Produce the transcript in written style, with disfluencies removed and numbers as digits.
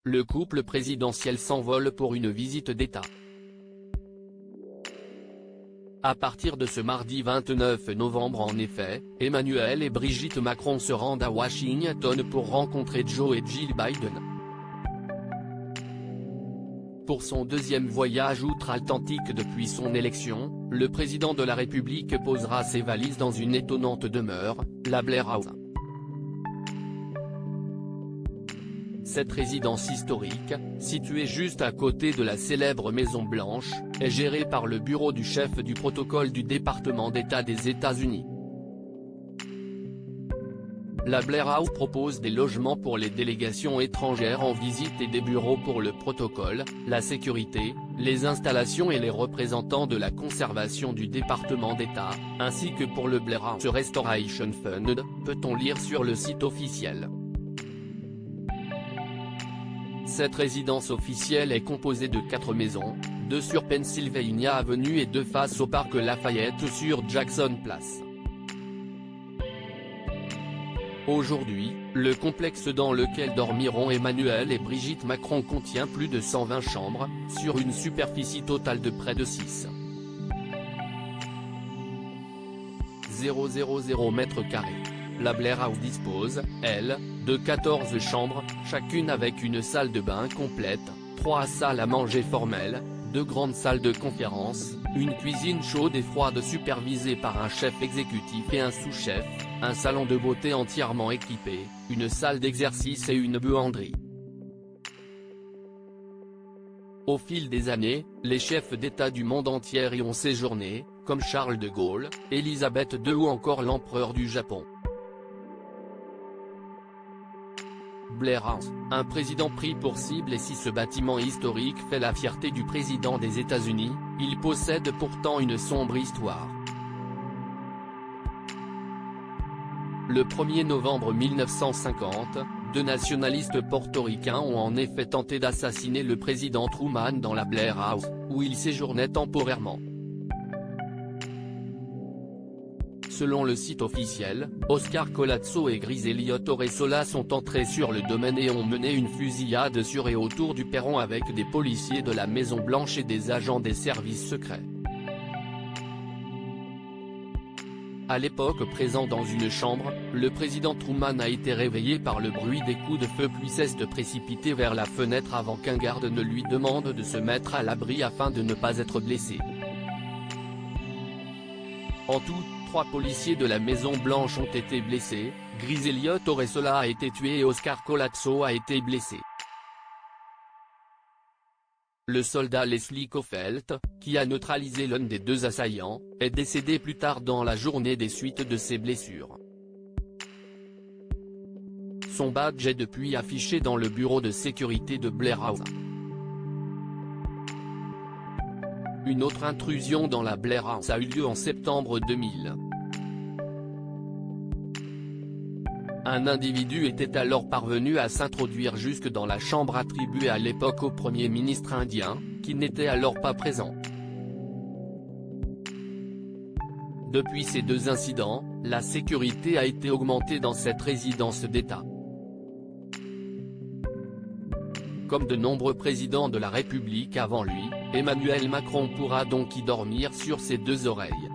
le couple présidentiel s'envole pour une visite d'État. À partir de ce mardi 29 novembre en effet, Emmanuel et Brigitte Macron se rendent à Washington pour rencontrer Joe et Jill Biden. Pour son deuxième voyage outre-Atlantique depuis son élection, le président de la République posera ses valises dans une étonnante demeure, la Blair House. Cette résidence historique, située juste à côté de la célèbre Maison Blanche, est gérée par le bureau du chef du protocole du département d'État des États-Unis. La Blair House propose des logements pour les délégations étrangères en visite et des bureaux pour le protocole, la sécurité, les installations et les représentants de la conservation du département d'État, ainsi que pour le Blair House Restoration Fund, peut-on lire sur le site officiel. Cette résidence officielle est composée de 4 maisons, 2 sur Pennsylvania Avenue et 2 face au parc Lafayette sur Jackson Place. Aujourd'hui, le complexe dans lequel dormiront Emmanuel et Brigitte Macron contient plus de 120 chambres, sur une superficie totale de près de 6,000 m². La Blair House dispose, elle, de 14 chambres, chacune avec une salle de bain complète, 3 salles à manger formelles, 2 grandes salles de conférence, une cuisine chaude et froide supervisée par un chef exécutif et un sous-chef, un salon de beauté entièrement équipé, une salle d'exercice et une buanderie. Au fil des années, les chefs d'État du monde entier y ont séjourné, comme Charles de Gaulle, Élisabeth II ou encore l'empereur du Japon. Blair House, un président pris pour cible. Et si ce bâtiment historique fait la fierté du président des États-Unis, il possède pourtant une sombre histoire. Le 1er novembre 1950, 2 nationalistes portoricains ont en effet tenté d'assassiner le président Truman dans la Blair House, où il séjournait temporairement. Selon le site officiel, Oscar Collazo et Gris Elliott Oresola sont entrés sur le domaine et ont mené une fusillade sur et autour du perron avec des policiers de la Maison Blanche et des agents des services secrets. À l'époque présent dans une chambre, le président Truman a été réveillé par le bruit des coups de feu puis s'est précipité vers la fenêtre avant qu'un garde ne lui demande de se mettre à l'abri afin de ne pas être blessé. En tout, 3 policiers de la Maison Blanche ont été blessés, Gris Elliott Oresola a été tué et Oscar Collazo a été blessé. Le soldat Leslie Coffelt, qui a neutralisé l'un des 2 assaillants, est décédé plus tard dans la journée des suites de ses blessures. Son badge est depuis affiché dans le bureau de sécurité de Blair House. Une autre intrusion dans la Blair House a eu lieu en septembre 2000. Un individu était alors parvenu à s'introduire jusque dans la chambre attribuée à l'époque au Premier ministre indien, qui n'était alors pas présent. Depuis ces 2 incidents, la sécurité a été augmentée dans cette résidence d'État. Comme de nombreux présidents de la République avant lui, Emmanuel Macron pourra donc y dormir sur ses 2 oreilles.